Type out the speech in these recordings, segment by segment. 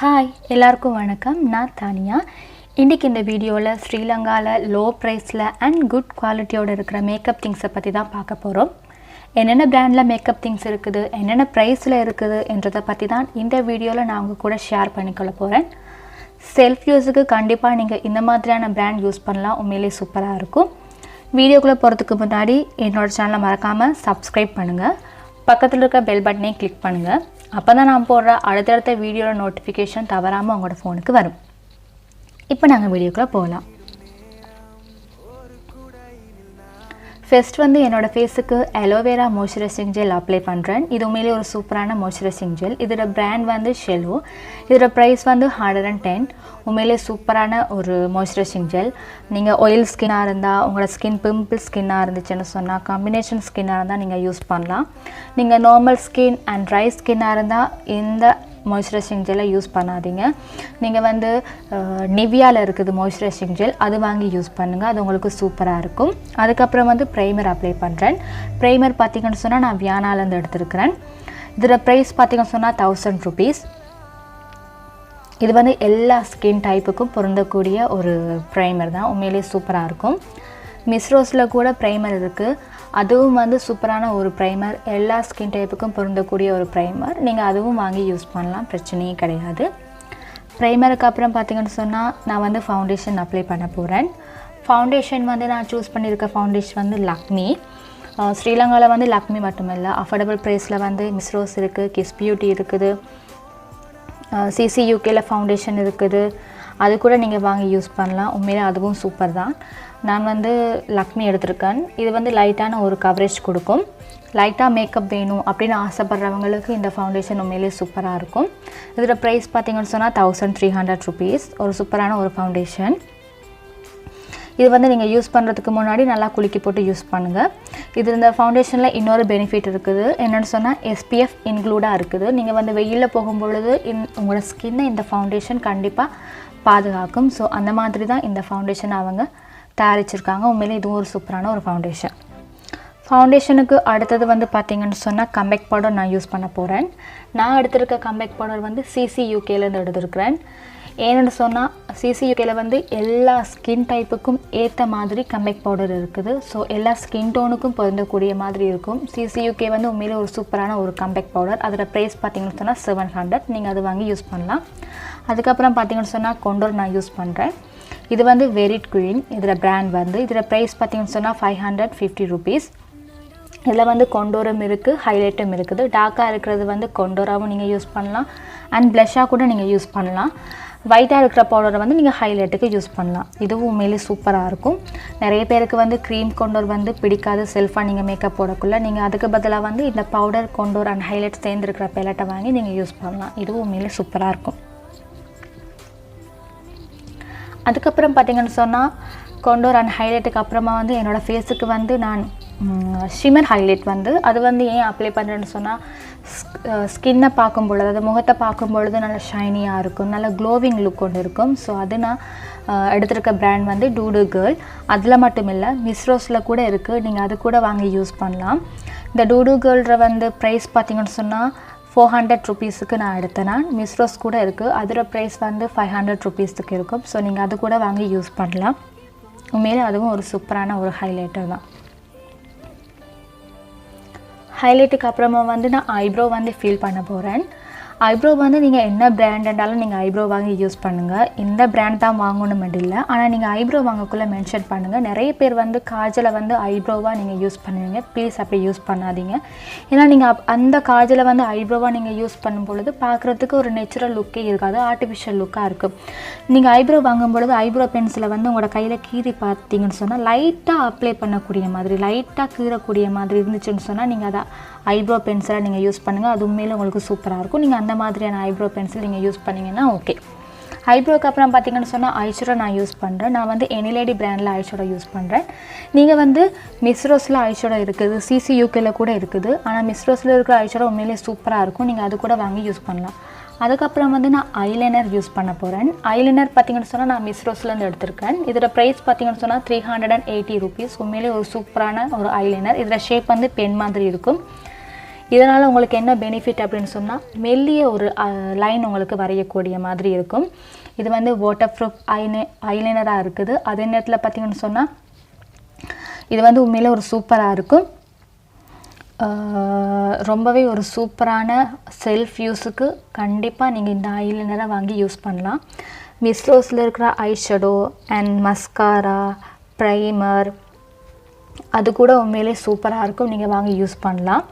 Hi எல்லாருக்கும் வணக்கம். நான் தானியா. இன்றைக்கி இந்த வீடியோவில் ஸ்ரீலங்காவில் லோ ப்ரைஸில் அண்ட் குட் குவாலிட்டியோடு இருக்கிற மேக்கப் திங்ஸை பற்றி தான் பார்க்க போகிறோம். என்னென்ன பிராண்டில் மேக்கப் திங்ஸ் இருக்குது, என்னென்ன ப்ரைஸில் இருக்குது என்றதை பற்றி தான் இந்த வீடியோவில் நான் உங்கள் கூட ஷேர் பண்ணிக்கொள்ள போகிறேன். செல்ஃப் யூஸுக்கு கண்டிப்பாக நீங்கள் இந்த மாதிரியான பிராண்ட் யூஸ் பண்ணலாம். உண்மையிலே சூப்பராக இருக்கும். வீடியோக்குள்ளே போகிறதுக்கு முன்னாடி என்னோடய சேனலை மறக்காமல் சப்ஸ்கிரைப் பண்ணுங்கள். பக்கத்தில் இருக்க பெல் பட்டனையும் கிளிக் பண்ணுங்கள். அப்போ தான் நான் போடுற அடுத்தடுத்த வீடியோட நோட்டிஃபிகேஷன் தவறாமல் உங்களோட ஃபோனுக்கு வரும். இப்போ நாங்கள் வீடியோக்குள்ளே போகலாம். ஃபர்ஸ்ட் என்னோடய ஃபேஸுக்கு அலோவேரா மாய்ஸ்சரைசிங் ஜெல் அப்ளை பண்ணுறேன். இது உண்மையிலே ஒரு சூப்பரான மாய்ஸ்சரைசிங் ஜெல். இதோட பிராண்ட் ஷெல்லோ. இதோட ப்ரைஸ் 110. உண்மையிலே சூப்பரான ஒரு மாய்ஸ்சரைசிங் ஜெல். நீங்கள் ஆயில் ஸ்கின்னாக இருந்தால், உங்களோட ஸ்கின் பிம்பிள் ஸ்கின்னாக இருந்துச்சுன்னு சொன்னால், காம்பினேஷன் ஸ்கின்னாக இருந்தால் நீங்கள் யூஸ் பண்ணலாம். நீங்கள் நார்மல் ஸ்கின் அண்ட் ட்ரை ஸ்கின்னாக இருந்தால் இந்த மாய்ஸ்சரைசிங் ஜெல்லை யூஸ் பண்ணாதீங்க. நீங்கள் நிவியாவில் இருக்குது மாய்ஸ்சரைசிங் ஜெல், அது வாங்கி யூஸ் பண்ணுங்கள். அது உங்களுக்கு சூப்பராக இருக்கும். அதுக்கப்புறம் ப்ரைமர் அப்ளை பண்ணுறேன். ப்ரைமர் பார்த்திங்கன்னு சொன்னால் நான் வியானாலேருந்து எடுத்துருக்கிறேன். இதோட ப்ரைஸ் பார்த்திங்கன்னு சொன்னால் 1000 rupees. இது எல்லா ஸ்கின் டைப்புக்கும் பொருந்தக்கூடிய ஒரு ப்ரைமர் தான். உண்மையிலே சூப்பராக இருக்கும். மிஸ் ரோஸில் கூட ப்ரைமர் இருக்குது. அதுவும் சூப்பரான ஒரு ப்ரைமர். எல்லா ஸ்கின் டைப்புக்கும் பொருந்தக்கூடிய ஒரு ப்ரைமர். நீங்கள் அதுவும் வாங்கி யூஸ் பண்ணலாம், பிரச்சனையே கிடையாது. ப்ரைமருக்கு அப்புறம் பார்த்திங்கன்னு சொன்னால் நான் ஃபவுண்டேஷன் அப்ளை பண்ண போகிறேன். ஃபவுண்டேஷன் நான் சூஸ் பண்ணியிருக்க ஃபவுண்டேஷன் லக்மி. ஸ்ரீலங்காவில் லக்மி மட்டுமில்லை, அஃபோர்டபுள் ப்ரைஸில் மிஸ் ரோஸ் இருக்குது, கிஸ் பியூட்டி இருக்குது, சிசி யூகேல ஃபவுண்டேஷன் இருக்குது. அது கூட நீங்கள் வாங்கி யூஸ் பண்ணலாம். உண்மையிலே அதுவும் சூப்பர் தான். நான் லக்மி எடுத்திருக்கேன். இது லைட்டான ஒரு கவரேஜ் கொடுக்கும். லைட்டாக மேக்கப் வேணும் அப்படின்னு ஆசைப்படுறவங்களுக்கு இந்த ஃபவுண்டேஷன் உண்மையிலே சூப்பராக இருக்கும். இதோட ப்ரைஸ் பார்த்திங்கன்னு சொன்னால் 1300 rupees. ஒரு சூப்பரான ஒரு ஃபவுண்டேஷன். இது நீங்கள் யூஸ் பண்ணுறதுக்கு முன்னாடி நல்லா குலுக்கி போட்டு யூஸ் பண்ணுங்கள். இந்த ஃபவுண்டேஷனில் இன்னொரு பெனிஃபிட் இருக்குது. என்னென்னு சொன்னால் SPF இன்க்ளூடாக இருக்குது. நீங்கள் வெயிலில் போகும்பொழுது உங்களோட ஸ்கின்னை இந்த ஃபவுண்டேஷன் கண்டிப்பாக பாதுகாக்கும். ஸோ அந்த மாதிரி தான் இந்த ஃபவுண்டேஷன் அவங்க தயாரிச்சிருக்காங்க. உண்மையிலே இதுவும் ஒரு சூப்பரான ஒரு ஃபவுண்டேஷன். ஃபவுண்டேஷனுக்கு அடுத்தது பார்த்திங்கன்னு சொன்னால் கம்பேக்ட் பவுடர் நான் யூஸ் பண்ண போகிறேன். நான் எடுத்திருக்க கம்பேக்ட் பவுடர் சிசி யூகேலேருந்து எடுத்திருக்கிறேன். ஏன்னு சொன்னால் சிசி யூகேயில் எல்லா ஸ்கின் டைப்புக்கும் ஏற்ற மாதிரி கம்பேக்ட் பவுடர் இருக்குது. ஸோ எல்லா ஸ்கின் டோனுக்கும் பொருந்தக்கூடிய மாதிரி இருக்கும். சிசி யூகே உண்மையிலே ஒரு சூப்பரான ஒரு கம்பேக்ட் பவுடர். அதோட ப்ரைஸ் பார்த்திங்கன்னு சொன்னால் 700. நீங்கள் அது வாங்கி யூஸ் பண்ணலாம். அதுக்கப்புறம் பார்த்திங்கன்னு சொன்னால் கொண்டோர் நான் யூஸ் பண்ணுறேன். இது வெரிட் குயின். இதில் பிராண்ட் இதோட ப்ரைஸ் பார்த்திங்கன்னு சொன்னால் 550 rupees. இதில் கொண்டோரும் இருக்குது, ஹைலைட்டும் இருக்குது. டார்க்காக இருக்கிறது கொண்டோராகவும் நீங்கள் யூஸ் பண்ணலாம், அண்ட் ப்ளஷ்ஷாக கூட நீங்கள் யூஸ் பண்ணலாம். ஒயிட்டாக இருக்கிற பவுடரை நீங்கள் ஹைலைட்டுக்கு யூஸ் பண்ணலாம். இதுவும் உண்மையிலே சூப்பராக இருக்கும். நிறைய பேருக்கு க்ரீம் கொண்டோர் பிடிக்காது. செல்ஃபாக நீங்கள் மேக்கப் போடக்குள்ளே நீங்கள் அதுக்கு பதிலாக இந்த பவுடர் கொண்டோர் அண்ட் ஹைலைட் சேர்ந்துருக்கிற பேலட்டை வாங்கி நீங்கள் யூஸ் பண்ணலாம். இதுவும் உண்மையிலே சூப்பராக இருக்கும். அதுக்கப்புறம் பார்த்திங்கன்னு சொன்னால் கொண்டோர் அண்ட் ஹைலைட்டுக்கு அப்புறமா என்னோடய ஃபேஸுக்கு நான் ஷிமர் ஹைலைட் அது ஏன் அப்ளை பண்ணுறேன்னு சொன்னால் ஸ்கின்னை பார்க்கும் பொழுது, அதாவது முகத்தை பார்க்கும் பொழுது நல்லா ஷைனியாக இருக்கும், நல்லா க்ளோவிங் லுக் கொண்டு இருக்கும். ஸோ அது நான் எடுத்திருக்க பிராண்ட் டூடு கேர்ள். அதில் மட்டும் இல்லை, மிஸ் ரோஸில் கூட இருக்குது. நீங்கள் அது கூட வாங்கி யூஸ் பண்ணலாம். இந்த டூடு கேர்ள்ற ப்ரைஸ் பார்த்திங்கன்னு சொன்னால் 400 rupeesக்கு நான் எடுத்தேன். மிஸ் ரோஸ் கூட இருக்குது. அதோட ப்ரைஸ் 500 rupeesக்கு இருக்கும். ஸோ நீங்கள் அது கூட வாங்கி யூஸ் பண்ணலாம். உண்மையிலே அதுவும் ஒரு சூப்பரான ஒரு ஹைலைட்டர் தான். ஹைலைட்டுக்கு அப்புறமா நான் ஐப்ரோ ஃபீல் பண்ண போகிறேன். ஐப்ரோ நீங்கள் என்ன பிராண்டாலும் நீங்கள் ஐப்ரோ வாங்கி யூஸ் பண்ணுங்கள். இந்த பிராண்ட் தான் வாங்கணும் இல்லை, ஆனால் நீங்கள் ஐப்ரோ வாங்கக்குள்ளே மென்ஷன் பண்ணுங்கள். நிறைய பேர் காஜலை ஐப்ரோவாக நீங்கள் யூஸ் பண்ணுவீங்க. ப்ளீஸ் அப்படி யூஸ் பண்ணாதீங்க. ஏன்னா நீங்கள் அந்த காஜலை ஐப்ரோவாக நீங்கள் யூஸ் பண்ணும் பொழுது பார்க்குறதுக்கு ஒரு நேச்சுரல் லுக்கே இருக்காது, ஆர்டிஃபிஷியல் லுக்காக இருக்கும். நீங்கள் ஐப்ரோ வாங்கும் பொழுது ஐப்ரோ பென்சிலை உங்களோட கையில் கீறி பார்த்தீங்கன்னு சொன்னால் லைட்டாக அப்ளை பண்ணக்கூடிய மாதிரி, லைட்டாக கீறக்கூடிய மாதிரி இருந்துச்சுன்னு சொன்னால் நீங்கள் அதை ஐப்ரோ பென்சிலை நீங்கள் யூஸ் பண்ணுங்கள். அது உண்மையிலே உங்களுக்கு சூப்பராக இருக்கும். நீங்கள் அந்த மாதிரியான ஐப்ரோ பென்சில் நீங்கள் யூஸ் பண்ணிங்கன்னா ஓகே. ஐப்ரோக்கு அப்புறம் பார்த்திங்கன்னு சொன்னால் ஐஷேடோ நான் யூஸ் பண்ணுறேன். நான் எனிலேடி பிராண்டில் ஐஷேடோ யூஸ் பண்ணுறேன். நீங்கள் மிஸ் ரோஸில் ஐஷேடோ இருக்குது, சிசி யூகேல கூட இருக்குது. ஆனால் மிஸ் ரோஸில் இருக்கிற ஐஷேடோ உண்மையிலே சூப்பராக இருக்கும். நீங்கள் அது கூட வாங்கி யூஸ் பண்ணலாம். அதுக்கப்புறம் நான் ஐலைனர் யூஸ் பண்ண போகிறேன். ஐலைனர் பார்த்திங்கன்னு சொன்னால் நான் மிஸ் ரோஸ்லேருந்து எடுத்திருக்கேன். இதோட ப்ரைஸ் பார்த்திங்கன்னு சொன்னால் 380 rupees. உண்மையிலே ஒரு சூப்பரான ஒரு ஐலைனர். இதோட ஷேப் பென் மாதிரி இருக்கும். இதனால் உங்களுக்கு என்ன பெனிஃபிட் அப்படின்னு சொன்னால் மெல்லிய ஒரு லைன் உங்களுக்கு வரையக்கூடிய மாதிரி இருக்கும். இது வந்து வாட்டர் ப்ரூஃப் ஐலைனராக இருக்குது. அதே நேரத்தில் பார்த்திங்கன்னு சொன்னால் இது வந்து உண்மையிலே ஒரு சூப்பராக இருக்கும். ரொம்பவே ஒரு சூப்பரான செல்ஃப் யூஸுக்கு கண்டிப்பாக நீங்கள் இந்த ஐலைனரை வாங்கி யூஸ் பண்ணலாம். மிஸ் ரோஸில் இருக்கிற eye shadow and mascara, primer அது கூட உண்மையிலே சூப்பராக இருக்கும். நீங்கள் வாங்கி யூஸ் பண்ணலாம்.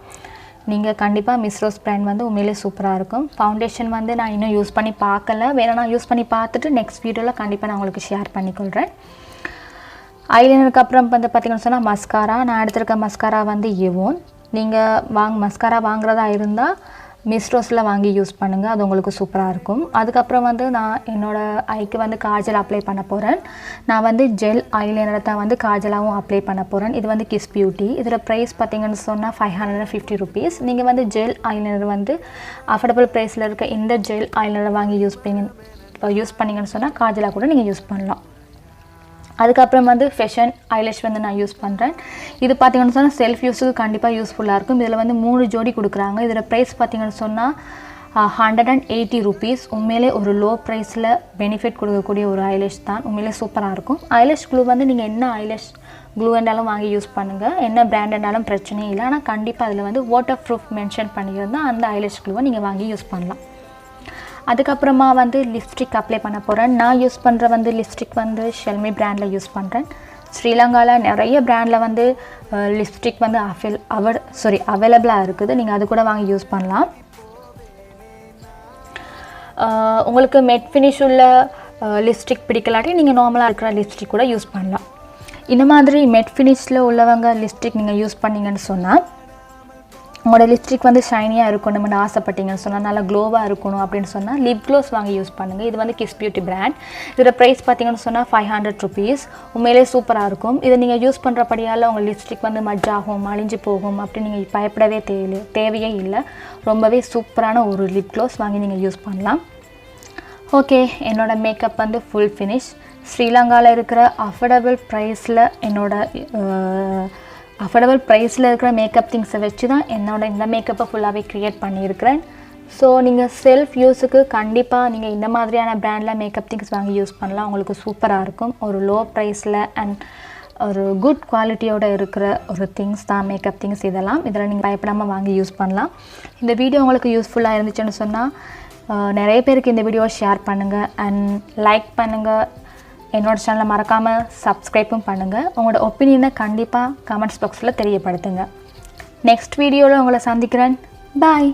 நீங்கள் கண்டிப்பாக மிஸ் ரோஸ் பிராண்ட் வந்து உண்மையிலே சூப்பராக இருக்கும். ஃபவுண்டேஷன் வந்து நான் இன்னும் யூஸ் பண்ணி பார்க்கல. வேணா நான் யூஸ் பண்ணி பார்த்துட்டு நெக்ஸ்ட் வீடியோவில் கண்டிப்பாக நான் உங்களுக்கு ஷேர் பண்ணிக்கொள்கிறேன். ஐலைனருக்கு அப்புறம் வந்து பார்த்திங்கன்னு சொன்னால் மஸ்காரா. நான் எடுத்திருக்க மஸ்காரா வந்து எவோன். நீங்கள் மஸ்காரா வாங்குறதா இருந்தால் மிஸ் ரோஸில் வாங்கி யூஸ் பண்ணுங்கள். அது உங்களுக்கு சூப்பராக இருக்கும். அதுக்கப்புறம் வந்து நான் என்னோடய ஐக்கு வந்து காஜல் அப்ளை பண்ண போகிறேன். நான் வந்து ஜெல் ஐலைனரை தான் வந்து காஜலாகவும் அப்ளை பண்ண போகிறேன். இது வந்து கிஸ் பியூட்டி. இதில் ப்ரைஸ் பார்த்திங்கன்னு சொன்னால் 550 rupees. நீங்கள் வந்து ஜெல் ஐலைனர் வந்து அஃபோர்டபுள் ப்ரைஸில் இருக்க இந்த ஜெல் ஐலைனரை வாங்கி யூஸ் பண்ணிங்கன்னு சொன்னால் காஜலாக கூட நீங்கள் யூஸ் பண்ணலாம். அதுக்கப்புறம் வந்து ஃபேஷன் ஐலேஷ் வந்து நான் யூஸ் பண்ணுறேன். இது பார்த்திங்கன்னு சொன்னால் செல்ஃப் யூஸுக்கு கண்டிப்பாக யூஸ்ஃபுல்லாக இருக்கும். இதில் வந்து 3 ஜோடி கொடுக்குறாங்க. இதில் ப்ரைஸ் பார்த்திங்கன்னு சொன்னால் 180 rupees. உண்மையிலே ஒரு லோ ப்ரைஸில் பெனிஃபிட் கொடுக்கக்கூடிய ஒரு ஐலேஷ் தான். உண்மையிலே சூப்பராக இருக்கும். ஐலேஷ் க்ளூ வந்து நீங்கள் என்ன ஐலேஷ் க்ளூ வேண்டாலும் வாங்கி யூஸ் பண்ணுங்கள். என்ன பிராண்ட் வேண்டாலும் பிரச்சனையே இல்லை. ஆனால் கண்டிப்பாக அதில் வந்து வாட்டர் ப்ரூஃப் மென்ஷன் பண்ணியிருந்தால் அந்த ஐலேஷ் க்ளூவை நீங்கள் வாங்கி யூஸ் பண்ணலாம். அதுக்கப்புறமா வந்து லிப்ஸ்டிக் அப்ளை பண்ண போகிறேன். நான் யூஸ் பண்ணுற வந்து லிப்ஸ்டிக் வந்து ஷெல்மி பிராண்டில் யூஸ் பண்ணுறேன். ஸ்ரீலங்காவில் நிறைய பிராண்டில் வந்து லிப்ஸ்டிக் வந்து அவைலபிளாக இருக்குது. நீங்கள் அது கூட வாங்கி யூஸ் பண்ணலாம். உங்களுக்கு மெட் ஃபினிஷ் உள்ள லிப்ஸ்டிக் பிடிக்கலாட்டி நீங்கள் நார்மலாக இருக்கிற லிப்ஸ்டிக் கூட யூஸ் பண்ணலாம். இந்த மாதிரி மெட் ஃபினிஷில் உள்ளவங்க லிப்ஸ்டிக் நீங்கள் யூஸ் பண்ணிங்கன்னு சொன்னால் உங்களோட லிப்ஸ்டிக் வந்து ஷைனியாக இருக்கணும்னு ஆசைப்பட்டீங்கன்னு சொன்னால் நல்லா க்ளோவாக இருக்கணும் அப்படின்னு சொன்னால் லிப் க்ளோஸ் வாங்கி யூஸ் பண்ணுங்கள். இது வந்து கிஸ் பியூட்டி பிராண்ட். இதோட ப்ரைஸ் பார்த்திங்கன்னு சொன்னால் 500 rupees. உண்மையிலே சூப்பராக இருக்கும். இதை நீங்கள் யூஸ் பண்ணுறபடியால் உங்கள் லிப்ஸ்டிக் வந்து மஜ்ஜாகும், அழிஞ்சு போகும் அப்படின்னு நீங்கள் பயப்படவே தேவையே இல்லை. ரொம்பவே சூப்பரான ஒரு லிப் க்ளோஸ் வாங்கி நீங்கள் யூஸ் பண்ணலாம். ஓகே, என்னோடய மேக்கப் வந்து ஃபுல் ஃபினிஷ். ஸ்ரீலங்காவில் இருக்கிற அஃபோர்டபுள் ப்ரைஸில் இருக்கிற மேக்கப் திங்ஸை வச்சு தான் இந்த மேக்கப்பை ஃபுல்லாகவே க்ரியேட் பண்ணியிருக்கிறேன். ஸோ நீங்கள் செல்ஃப் யூஸுக்கு கண்டிப்பாக நீங்கள் இந்த மாதிரியான பிராண்டில் மேக்கப் திங்ஸ் வாங்கி யூஸ் பண்ணலாம். உங்களுக்கு சூப்பராக இருக்கும். ஒரு லோ ப்ரைஸில் அண்ட் ஒரு குட் குவாலிட்டியோடு இருக்கிற ஒரு திங்ஸ் தான் மேக்கப் திங்ஸ். இதில் நீங்கள் பயப்படாமல் வாங்கி யூஸ் பண்ணலாம். இந்த வீடியோ உங்களுக்கு யூஸ்ஃபுல்லாக இருந்துச்சுன்னு சொன்னால் நிறைய பேருக்கு இந்த வீடியோவை ஷேர் பண்ணுங்கள் அண்ட் லைக் பண்ணுங்கள். என்னோடய சேனலை மறக்காமல் சப்ஸ்கிரைப்பும் பண்ணுங்கள். உங்களோட ஒப்பீனியனை கண்டிப்பாக கமெண்ட்ஸ் பாக்ஸில் தெரியப்படுத்துங்க. நெக்ஸ்ட் வீடியோவில் உங்களை சந்திக்கிறேன். பாய்.